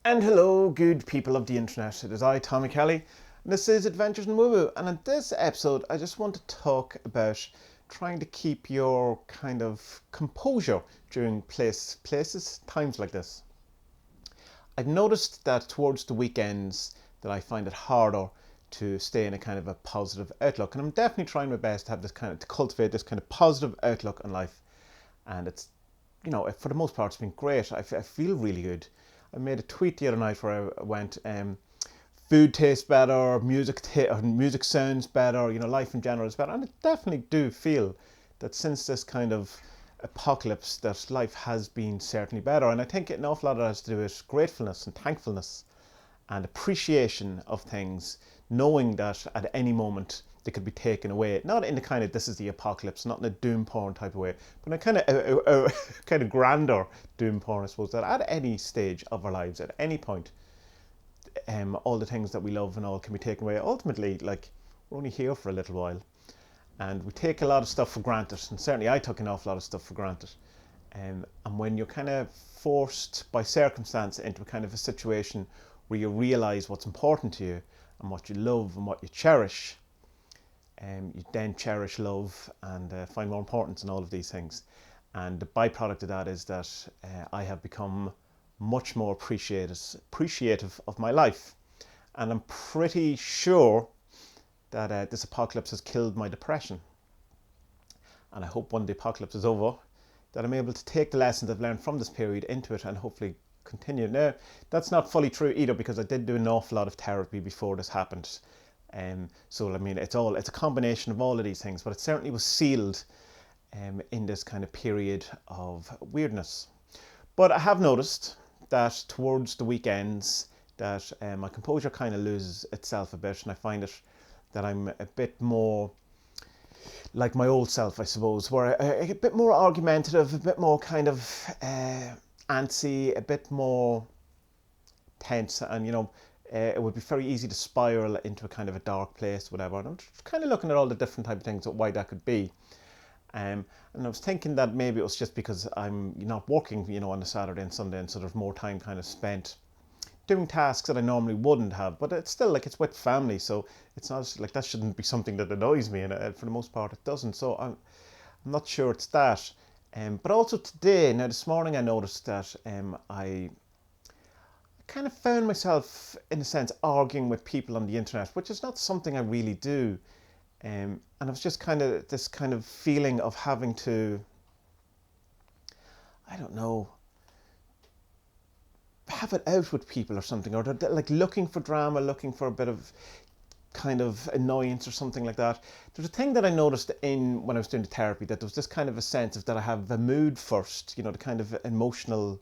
And hello, good people of the internet. It is I, Tommy Kelly, and this is Adventures in Woo. And in this episode, I just want to talk about trying to keep your kind of composure during times like this. I've noticed that towards the weekends that I find it harder to stay in a kind of a positive outlook, and I'm definitely trying my best to have to cultivate this kind of positive outlook on life. And it's, for the most part, it's been great. I feel really good. I made a tweet the other night where I went, food tastes better, music sounds better, life in general is better. And I definitely do feel that since this kind of apocalypse, that life has been certainly better. And I think an awful lot of that has to do with gratefulness and thankfulness and appreciation of things, knowing that at any moment they could be taken away. Not in the kind of this is the apocalypse, not in a doom porn type of way, but in a kind of grander doom porn, I suppose, that at any stage of our lives, at any point, all the things that we love and all can be taken away. Ultimately, we're only here for a little while, and we take a lot of stuff for granted, and certainly I took an awful lot of stuff for granted. And when you're kind of forced by circumstance into a kind of a situation where you realise what's important to you and what you love and what you cherish, you then cherish love and find more importance in all of these things. And the byproduct of that is that I have become much more appreciative of my life. And I'm pretty sure that this apocalypse has killed my depression. And I hope when the apocalypse is over, that I'm able to take the lessons I've learned from this period into it and hopefully continue. Now, that's not fully true either, because I did do an awful lot of therapy before this happened. So I mean, it's a combination of all of these things, but it certainly was sealed in this kind of period of weirdness. But I have noticed that towards the weekends that my composure kind of loses itself a bit, and I find it that I'm a bit more like my old self, I suppose, where a bit more argumentative, a bit more kind of antsy, a bit more tense, and it would be very easy to spiral into a kind of a dark place, whatever. And I'm just kind of looking at all the different type of things, why that could be. And I was thinking that maybe it was just because I'm not working, on a Saturday and Sunday, and so there's more time kind of spent doing tasks that I normally wouldn't have. But it's still it's with family, so it's not that shouldn't be something that annoys me, and for the most part it doesn't. So I'm not sure it's that. But also today, now this morning, I noticed that I kind of found myself, in a sense, arguing with people on the internet, which is not something I really do. And it was just kind of this kind of feeling of having to, I don't know, have it out with people or something, or like looking for drama, looking for a bit of kind of annoyance or something like that. There's a thing that I noticed when I was doing the therapy, that there was this kind of a sense of that I have the mood first, the kind of emotional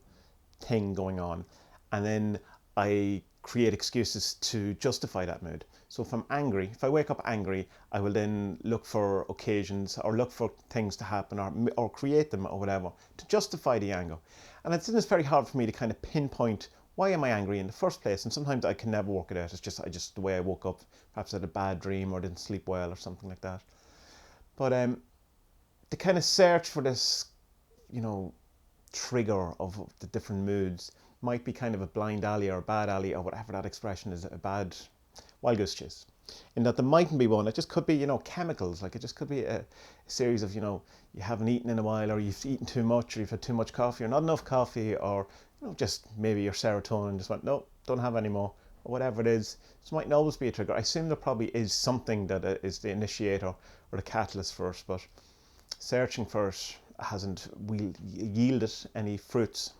thing going on, and then I create excuses to justify that mood. So if I'm angry, if I wake up angry, I will then look for occasions or look for things to happen or create them or whatever to justify the anger. And it's very hard for me to kind of pinpoint why am I angry in the first place, and sometimes I can never work it out. It's just the way I woke up. Perhaps I had a bad dream or didn't sleep well or something like that. But the kind of search for this, trigger of the different moods might be kind of a blind alley or a bad alley, or whatever that expression is, a bad wild goose chase. In that there mightn't be one. It just could be, chemicals. Like it just could be a series of, you haven't eaten in a while, or you've eaten too much, or you've had too much coffee, or not enough coffee, or just maybe your serotonin just went, no, don't have any more, or whatever it is. This mightn't always be a trigger. I assume there probably is something that is the initiator or the catalyst for it, but searching for it hasn't yielded any fruits.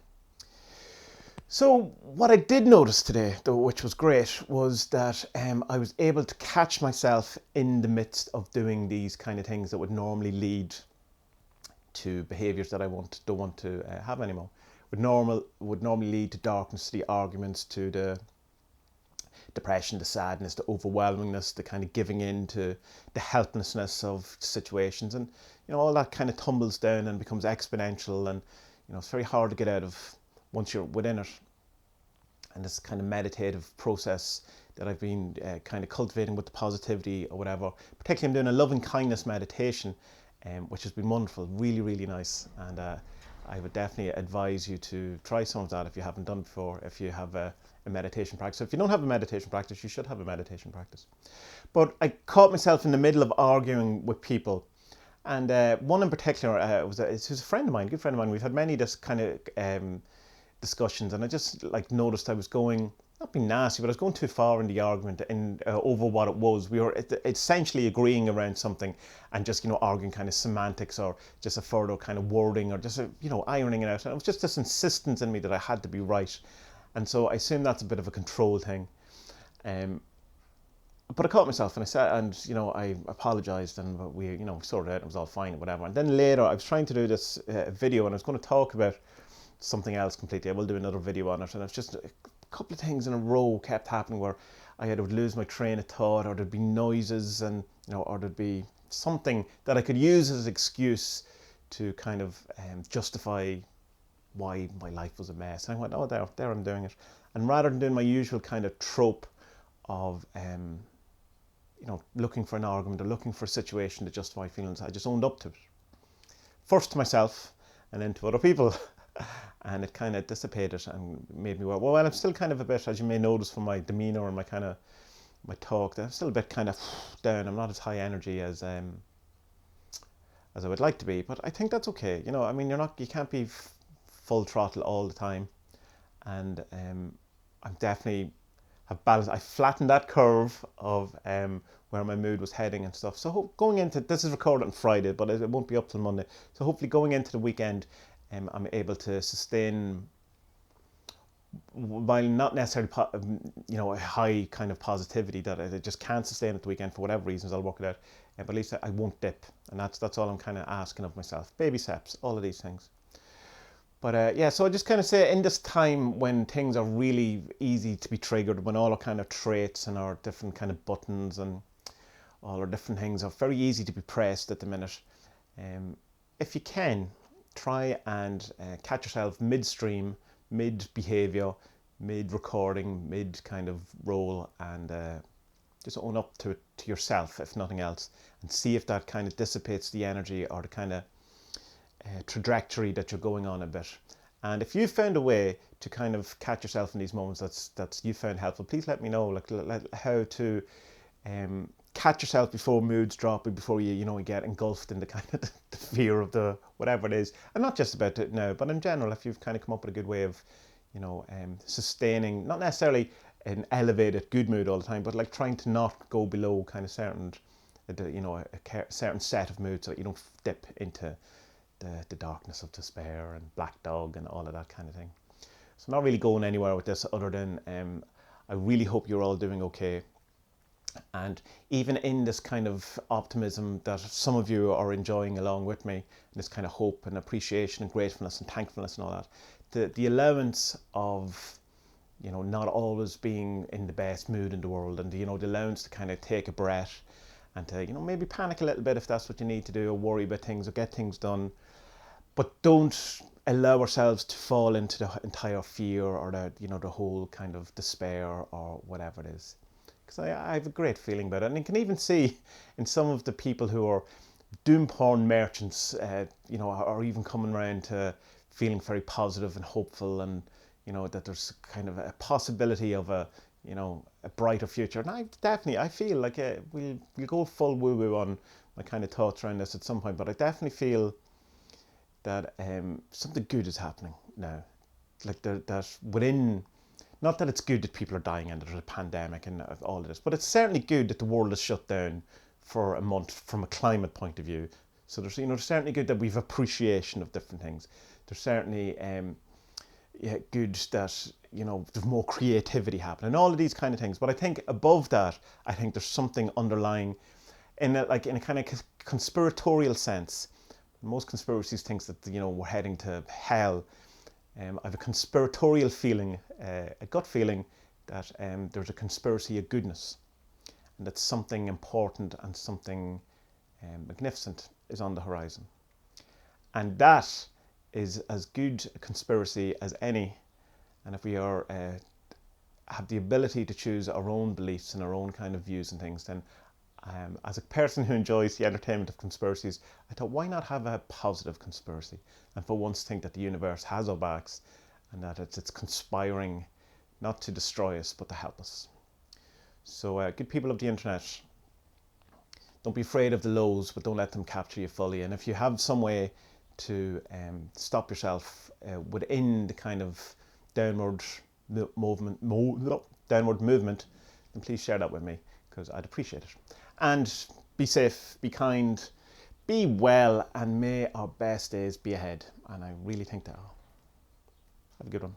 So what I did notice today, though, which was great, was that I was able to catch myself in the midst of doing these kind of things that would normally lead to behaviours that I don't want to have anymore. Would normally lead to darkness, to the arguments, to the depression, the sadness, the overwhelmingness, the kind of giving in to the helplessness of situations, and all that kind of tumbles down and becomes exponential, and it's very hard to get out of once you're within it. And this kind of meditative process that I've been kind of cultivating with the positivity or whatever, particularly I'm doing a loving kindness meditation, which has been wonderful, really, really nice. And I would definitely advise you to try some of that if you haven't done it before, if you have a meditation practice. If you don't have a meditation practice, you should have a meditation practice. But I caught myself in the middle of arguing with people. And one in particular was a friend of mine, good friend of mine. We've had many this kind of discussions, and I just like noticed I was going, not being nasty, but I was going too far in the argument and over what it was. We were essentially agreeing around something and just, arguing kind of semantics or just a further kind of wording or just, ironing it out. And it was just this insistence in me that I had to be right. And so I assume that's a bit of a control thing. But I caught myself and I said, and I apologized and we, sorted it out. It was all fine and whatever. And then later I was trying to do this video and I was going to talk about something else completely. I will do another video on it. And it's just a couple of things in a row kept happening where I would lose my train of thought, or there'd be noises and, or there'd be something that I could use as an excuse to kind of justify why my life was a mess. And I went, oh, there I'm doing it. And rather than doing my usual kind of trope of, looking for an argument or looking for a situation to justify feelings, I just owned up to it. First to myself and then to other people. And it kind of dissipated and made me well, I'm still kind of a bit, as you may notice from my demeanour and my talk, I'm still a bit kind of down. I'm not as high energy as I would like to be, but I think that's okay. You can't be full throttle all the time. And I'm definitely have balanced. I flattened that curve of where my mood was heading and stuff. So going into, this is recorded on Friday, but it won't be up till Monday. So hopefully going into the weekend, I'm able to sustain, while not necessarily a high kind of positivity that I just can't sustain at the weekend for whatever reasons. I'll work it out, but at least I won't dip, and that's all I'm kind of asking of myself. Baby steps, all of these things. But so I just kind of say, in this time when things are really easy to be triggered, when all our kind of traits and our different kind of buttons and all our different things are very easy to be pressed at the minute, if you can, try and catch yourself midstream, mid-behaviour, mid-recording, mid-kind of role, and just own up to it to yourself, if nothing else, and see if that kind of dissipates the energy or the kind of trajectory that you're going on a bit. And if you found a way to kind of catch yourself in these moments that's you found helpful, please let me know, like how to catch yourself before moods drop, before you get engulfed in the kind of the fear of the whatever it is. And not just about it now, but in general, if you've kind of come up with a good way of sustaining, not necessarily an elevated good mood all the time, but like trying to not go below kind of certain certain set of moods so that you don't dip into the darkness of despair and black dog and all of that kind of thing. So I'm not really going anywhere with this other than I really hope you're all doing okay. And even in this kind of optimism that some of you are enjoying along with me, this kind of hope and appreciation and gratefulness and thankfulness and all that, the allowance of not always being in the best mood in the world, and the allowance to kind of take a breath and to maybe panic a little bit if that's what you need to do, or worry about things or get things done, but don't allow ourselves to fall into the entire fear or the whole kind of despair or whatever it is. Because I have a great feeling about it. And you can even see in some of the people who are doom porn merchants, are even coming around to feeling very positive and hopeful, and that there's kind of a possibility of a brighter future. And I feel like we'll go full woo-woo on my kind of thoughts around this at some point, but I definitely feel that something good is happening now. Like that within, not that it's good that people are dying and there's a pandemic and all of this, but it's certainly good that the world is shut down for a month from a climate point of view. So there's certainly good that we've appreciation of different things. There's certainly good that there's more creativity happening, all of these kind of things. But I think above that, I think there's something underlying in a kind of conspiratorial sense. Most conspiracies think that we're heading to hell. I have a conspiratorial feeling, a gut feeling that there's a conspiracy of goodness, and that something important and something magnificent is on the horizon. And that is as good a conspiracy as any. And if we have the ability to choose our own beliefs and our own kind of views and things, then As a person who enjoys the entertainment of conspiracies, I thought, why not have a positive conspiracy? And for once think that the universe has our backs and that it's conspiring not to destroy us, but to help us. So good people of the internet, don't be afraid of the lows, but don't let them capture you fully. And if you have some way to stop yourself within the kind of downward movement, then please share that with me, because I'd appreciate it. And be safe, be kind, be well, and may our best days be ahead. And I really think they are. Have a good one.